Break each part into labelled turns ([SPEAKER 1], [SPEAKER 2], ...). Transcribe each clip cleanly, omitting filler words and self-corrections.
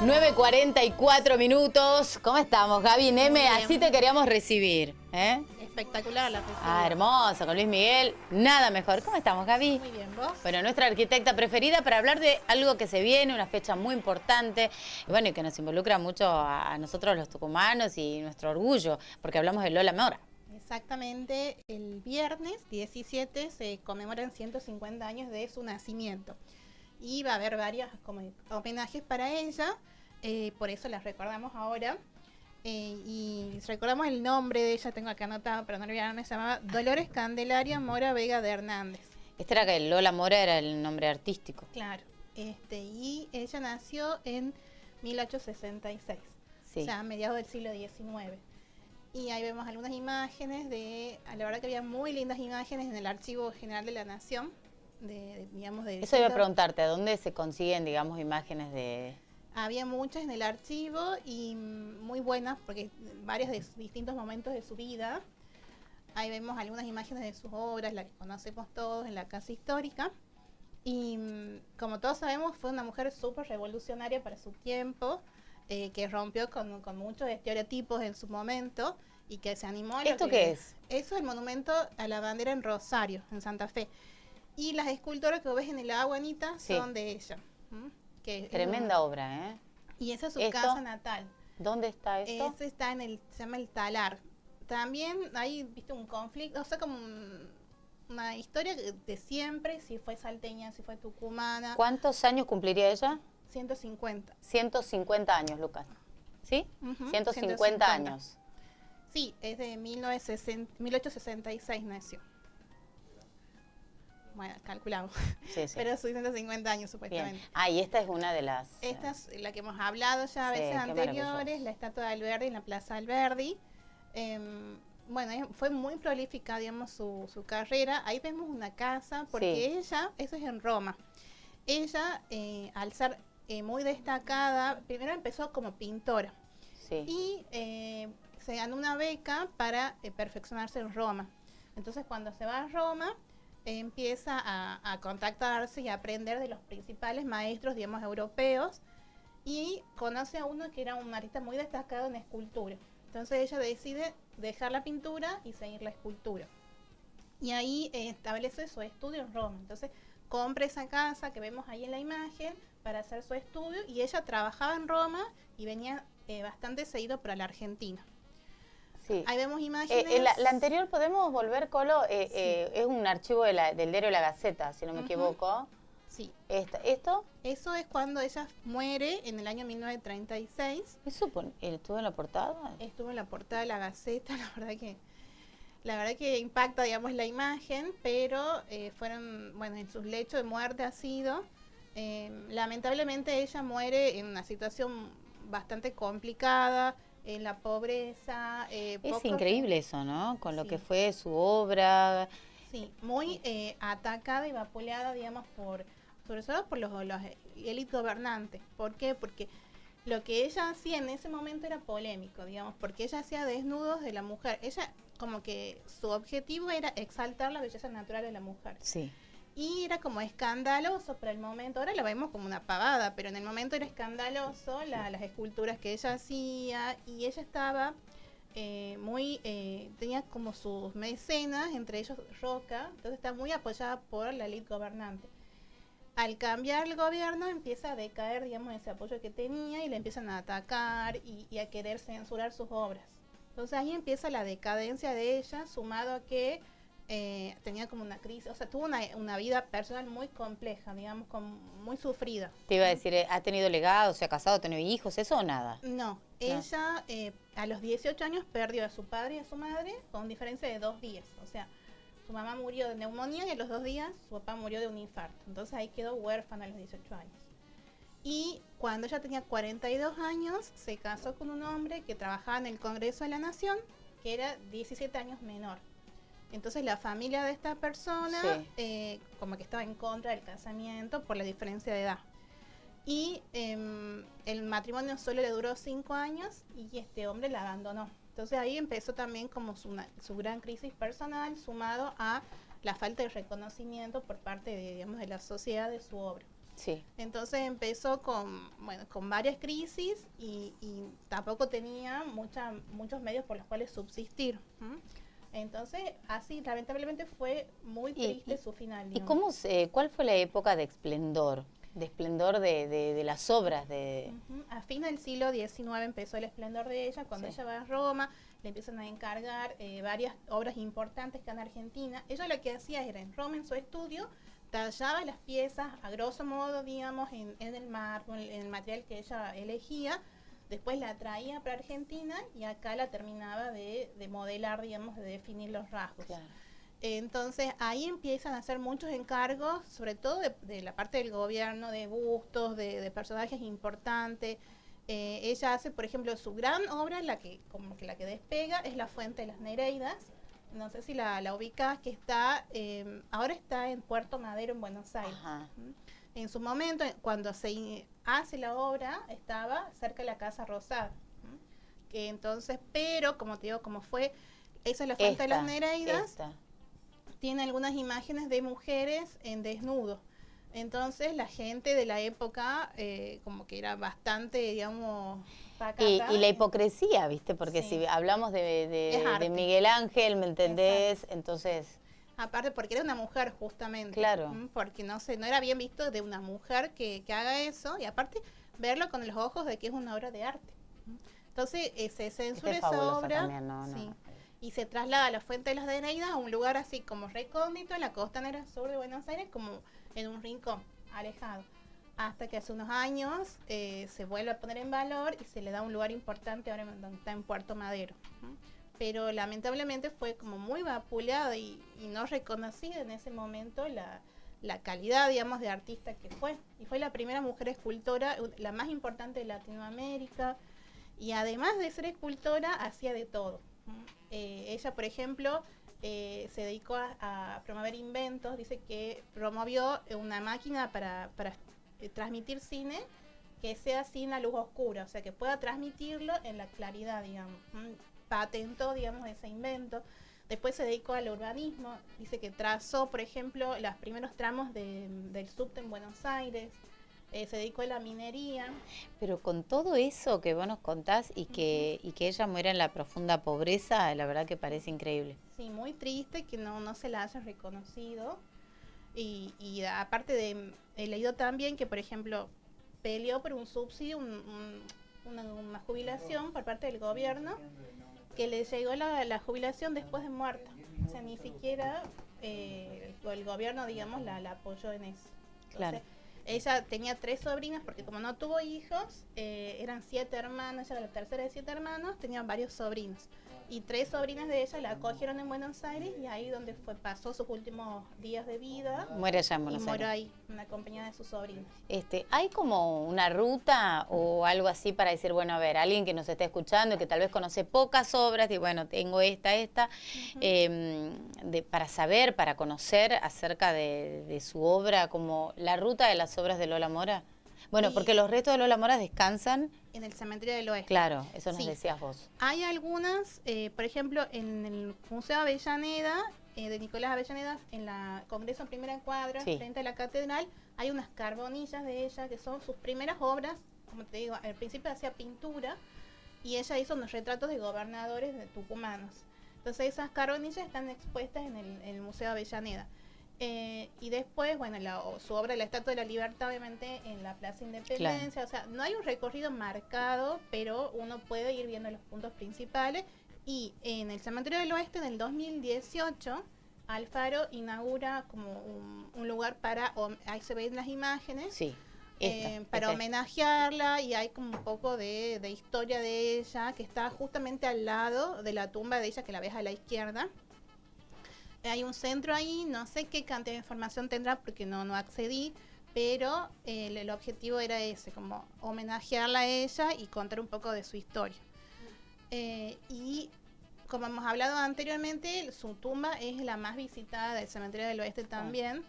[SPEAKER 1] 9:44. ¿Cómo estamos, Gaby Neme? Así te queríamos recibir, ¿eh?
[SPEAKER 2] Espectacular la recibida.
[SPEAKER 1] Ah, hermoso, con Luis Miguel. Nada mejor. ¿Cómo estamos, Gaby?
[SPEAKER 2] Muy bien, ¿vos?
[SPEAKER 1] Bueno, nuestra arquitecta preferida para hablar de algo que se viene, una fecha muy importante, y bueno, y que nos involucra mucho a nosotros los tucumanos y nuestro orgullo, porque hablamos de Lola Mora.
[SPEAKER 2] Exactamente, el viernes 17 se conmemoran 150 años de su nacimiento. Y va a haber varios como homenajes para ella, por eso las recordamos ahora. Y recordamos el nombre de ella, tengo acá anotado, pero no lo olvidaron, se llamaba Dolores Candelaria Mora Vega de Hernández.
[SPEAKER 1] Este era que Lola Mora era el nombre artístico.
[SPEAKER 2] Claro, y ella nació en 1866,
[SPEAKER 1] sí.
[SPEAKER 2] O sea, a mediados del siglo XIX. Y ahí vemos algunas imágenes la verdad que había muy lindas imágenes en el Archivo General de la Nación.
[SPEAKER 1] Eso iba a preguntarte, ¿a dónde se consiguen, digamos, imágenes de...?
[SPEAKER 2] Había muchas en el archivo y muy buenas, porque varios de distintos momentos de su vida. Ahí vemos algunas imágenes de sus obras, las que conocemos todos en la Casa Histórica. Y como todos sabemos, fue una mujer súper revolucionaria para su tiempo, que rompió con muchos estereotipos en su momento y que se animó a...
[SPEAKER 1] ¿Esto qué es?
[SPEAKER 2] Eso es el monumento a la bandera en Rosario, en Santa Fe. Y las esculturas que ves en el agua, Anita, son de ella.
[SPEAKER 1] Tremenda obra, ¿eh?
[SPEAKER 2] Y esa es su casa natal.
[SPEAKER 1] ¿Dónde está esto?
[SPEAKER 2] Ese está se llama el Talar. También hay, viste, un conflicto, o sea, como una historia de siempre, si fue salteña, si fue tucumana.
[SPEAKER 1] ¿Cuántos años cumpliría ella?
[SPEAKER 2] 150.
[SPEAKER 1] 150 años, Lucas. ¿Sí? 150 años.
[SPEAKER 2] Sí, es de 1866 nació. Bueno, calculamos.
[SPEAKER 1] Sí.
[SPEAKER 2] Pero son 150 años supuestamente.
[SPEAKER 1] Bien. Ah, y esta es una de las...
[SPEAKER 2] Esta es la que hemos hablado ya a veces anteriores, la estatua de Alberdi en la Plaza Alberdi. Bueno, fue muy prolífica, digamos, su carrera. Ahí vemos una casa, porque ella, eso es en Roma. Ella, al ser muy destacada, primero empezó como pintora. Y se ganó una beca para perfeccionarse en Roma. Entonces, cuando se va a Roma, empieza a contactarse y a aprender de los principales maestros, digamos, europeos, y conoce a uno que era un artista muy destacado en escultura. Entonces ella decide dejar la pintura y seguir la escultura. Y ahí establece su estudio en Roma. Entonces compra esa casa que vemos ahí en la imagen para hacer su estudio, y ella trabajaba en Roma y venía bastante seguido para la Argentina.
[SPEAKER 1] Sí.
[SPEAKER 2] Ahí vemos imágenes.
[SPEAKER 1] La anterior, ¿podemos volver, Colo? Es un archivo del diario La Gaceta, si no me equivoco.
[SPEAKER 2] Sí.
[SPEAKER 1] ¿Esto?
[SPEAKER 2] Eso es cuando ella muere en el año 1936.
[SPEAKER 1] ¿Estuvo en la portada?
[SPEAKER 2] Estuvo en la portada de La Gaceta, la verdad que impacta, digamos, la imagen, pero en sus lechos de muerte ha sido, lamentablemente ella muere en una situación bastante complicada, en la pobreza.
[SPEAKER 1] Es increíble eso, ¿no? Con lo que fue su obra.
[SPEAKER 2] Sí, muy atacada y vapuleada, digamos, sobre todo por los élites gobernantes. ¿Por qué? Porque lo que ella hacía en ese momento era polémico, digamos, porque ella hacía desnudos de la mujer. Ella, como que su objetivo era exaltar la belleza natural de la mujer.
[SPEAKER 1] Sí.
[SPEAKER 2] Y era como escandaloso para el momento. Ahora la vemos como una pavada, pero en el momento era escandaloso las esculturas que ella hacía, y ella estaba tenía como sus mecenas, entre ellos Roca, entonces está muy apoyada por la élite gobernante. Al cambiar el gobierno empieza a decaer, digamos, ese apoyo que tenía, y le empiezan a atacar y a querer censurar sus obras. Entonces ahí empieza la decadencia de ella, sumado a que tenía como una crisis, o sea, tuvo una vida personal muy compleja, digamos, muy sufrida.
[SPEAKER 1] Te iba a decir, ¿ha tenido legado, se ha casado, ha tenido hijos, eso o nada?
[SPEAKER 2] No, ella a los 18 años perdió a su padre y a su madre con diferencia de 2 días, o sea, su mamá murió de neumonía y a los 2 días su papá murió de un infarto, entonces ahí quedó huérfana a los 18 años. Y cuando ella tenía 42 años, se casó con un hombre que trabajaba en el Congreso de la Nación, que era 17 años menor. Entonces la familia de esta persona como que estaba en contra del casamiento por la diferencia de edad. Y el matrimonio solo le duró 5 años y este hombre la abandonó. Entonces ahí empezó también como su gran crisis personal, sumado a la falta de reconocimiento por parte de, digamos, de la sociedad de su obra.
[SPEAKER 1] Sí.
[SPEAKER 2] Entonces empezó con varias crisis y tampoco tenía muchos medios por los cuales subsistir. Entonces, así, lamentablemente fue muy triste su final.
[SPEAKER 1] ¿Y cuál fue la época de esplendor? De esplendor de las obras de...
[SPEAKER 2] A fin del siglo XIX empezó el esplendor de ella, cuando ella va a Roma, le empiezan a encargar varias obras importantes que en Argentina. Ella lo que hacía era, en Roma, en su estudio, tallaba las piezas, a grosso modo, digamos, en el mármol, en el material que ella elegía, después la traía para Argentina y acá la terminaba de modelar, digamos, de definir los rasgos. Claro. Entonces ahí empiezan a hacer muchos encargos, sobre todo de la parte del gobierno, de bustos, de personajes importantes. Ella hace, por ejemplo, su gran obra, la que despega, es la Fuente de las Nereidas. No sé si la ubicás, que está, ahora está en Puerto Madero, en Buenos Aires. En su momento, cuando se hace la obra, estaba cerca de la Casa Rosada. Que entonces, pero, como te digo, como fue, esa es la Fuente de las Nereidas, tiene algunas imágenes de mujeres en desnudo. Entonces, la gente de la época, como que era bastante, digamos...
[SPEAKER 1] Y la hipocresía, ¿viste? Porque si hablamos de Miguel Ángel, ¿me entendés? Exacto. Entonces...
[SPEAKER 2] Aparte, porque era una mujer, justamente.
[SPEAKER 1] Claro.
[SPEAKER 2] Porque no era bien visto de una mujer que haga eso, y aparte, verlo con los ojos de que es una obra de arte. Entonces, se censura esa obra. También, y se traslada a la Fuente de las Nereidas a un lugar así como recóndito en la costanera sur de Buenos Aires, como en un rincón alejado. Hasta que hace unos años se vuelve a poner en valor y se le da un lugar importante ahora donde está en Puerto Madero. Pero lamentablemente fue como muy vapuleada y no reconocida en ese momento la calidad, digamos, de artista que fue. Y fue la primera mujer escultora, la más importante de Latinoamérica. Y además de ser escultora, hacía de todo. Ella, por ejemplo, se dedicó a promover inventos. Dice que promovió una máquina para transmitir cine que sea sin la luz oscura, o sea, que pueda transmitirlo en la claridad, digamos. Patentó, digamos, ese invento. Después se dedicó al urbanismo. Dice que trazó, por ejemplo, los primeros tramos del subte en Buenos Aires. Se dedicó a la minería.
[SPEAKER 1] Pero con todo eso que vos nos contás y que ella muera en la profunda pobreza, la verdad que parece increíble.
[SPEAKER 2] Sí, muy triste que no se la haya reconocido. Y aparte he leído también que, por ejemplo, peleó por un subsidio, una jubilación por parte del gobierno, que le llegó la jubilación después de muerta. O sea, ni siquiera el gobierno, digamos, la apoyó en eso. Entonces, claro. Ella tenía 3 sobrinas, porque como no tuvo hijos, eran 7 hermanos, ella era la tercera de 7 hermanos, tenían varios sobrinos. Y 3 sobrinas de ella la acogieron en Buenos Aires y ahí donde pasó sus últimos días de vida.
[SPEAKER 1] Muere allá en Buenos Aires.
[SPEAKER 2] Y muere ahí, en la compañía de sus sobrinos.
[SPEAKER 1] ¿Hay como una ruta o algo así para decir, bueno, a ver, alguien que nos esté escuchando y que tal vez conoce pocas obras, y bueno, tengo esta, para saber, para conocer acerca de su obra, como la ruta de las obras de Lola Mora? Bueno, porque los restos de Lola Mora descansan
[SPEAKER 2] en el Cementerio del Oeste.
[SPEAKER 1] Claro, eso nos decías vos.
[SPEAKER 2] Hay algunas, por ejemplo, en el Museo Avellaneda, de Nicolás Avellaneda, en la Congreso Primera Cuadra, frente a la Catedral, hay unas carbonillas de ella que son sus primeras obras. Como te digo, al principio hacía pintura y ella hizo unos retratos de gobernadores tucumanos. Entonces esas carbonillas están expuestas en el Museo Avellaneda. Y después, bueno, su obra La Estatua de la Libertad, obviamente, en la Plaza Independencia. Claro. O sea, no hay un recorrido marcado, pero uno puede ir viendo los puntos principales. Y en el Cementerio del Oeste, en el 2018, Alfaro inaugura como un lugar para, ahí se ven las imágenes, para homenajearla, y hay como un poco de historia de ella, que está justamente al lado de la tumba de ella, que la ves a la izquierda. Hay un centro ahí, no sé qué cantidad de información tendrá porque no accedí, pero el objetivo era ese, como homenajearla a ella y contar un poco de su historia. Y como hemos hablado anteriormente, su tumba es la más visitada del Cementerio del Oeste también,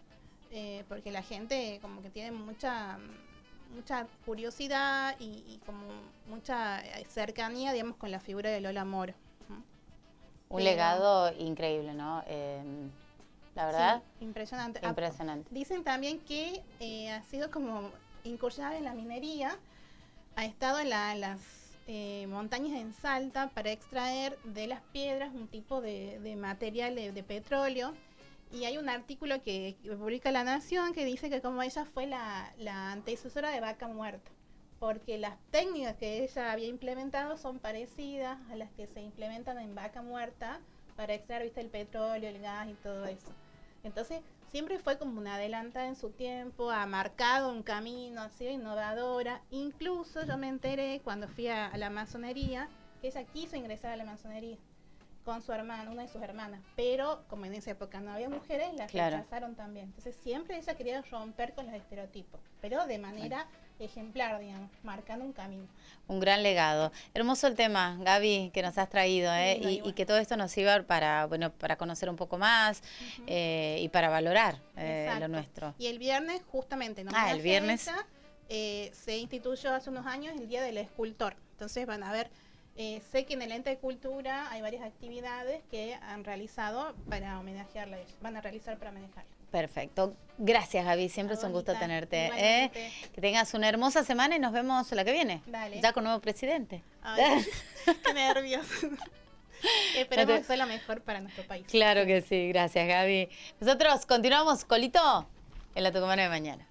[SPEAKER 2] porque la gente como que tiene mucha curiosidad y como mucha cercanía, digamos, con la figura de Lola Mora.
[SPEAKER 1] Un legado increíble, ¿no? la verdad.
[SPEAKER 2] Sí, impresionante.
[SPEAKER 1] Impresionante.
[SPEAKER 2] Dicen también que ha sido como incursionada en la minería, ha estado en las montañas en Salta para extraer de las piedras un tipo de material de petróleo. Y hay un artículo que publica La Nación que dice que como ella fue la antecesora de Vaca Muerta, porque las técnicas que ella había implementado son parecidas a las que se implementan en Vaca Muerta para extraer, viste, el petróleo, el gas y todo eso. Entonces, siempre fue como una adelantada en su tiempo, ha marcado un camino, ha sido innovadora. Incluso yo me enteré cuando fui a la masonería que ella quiso ingresar a la masonería con su hermana, una de sus hermanas, pero como en esa época no había mujeres, la rechazaron también. Entonces siempre ella quería romper con los estereotipos, pero de manera ejemplar, digamos, marcando un camino.
[SPEAKER 1] Un gran legado. Hermoso el tema, Gaby, que nos has traído, y que todo esto nos sirva para, bueno, para conocer un poco más y para valorar lo nuestro.
[SPEAKER 2] Y el viernes, justamente,
[SPEAKER 1] el viernes
[SPEAKER 2] se instituyó hace unos años el Día del Escultor. Entonces van a ver. Sé que en el Ente de Cultura hay varias actividades que han realizado para homenajearla a ella. Van a realizar para homenajearla.
[SPEAKER 1] Perfecto. Gracias, Gaby. Siempre es un gusto tenerte. Que tengas una hermosa semana y nos vemos la que viene.
[SPEAKER 2] Dale.
[SPEAKER 1] Ya con nuevo presidente.
[SPEAKER 2] Ay, qué nervios. Esperemos que sea lo mejor para nuestro país.
[SPEAKER 1] Claro que sí. Gracias, Gaby. Nosotros continuamos, Colito, en la Tucumana de mañana.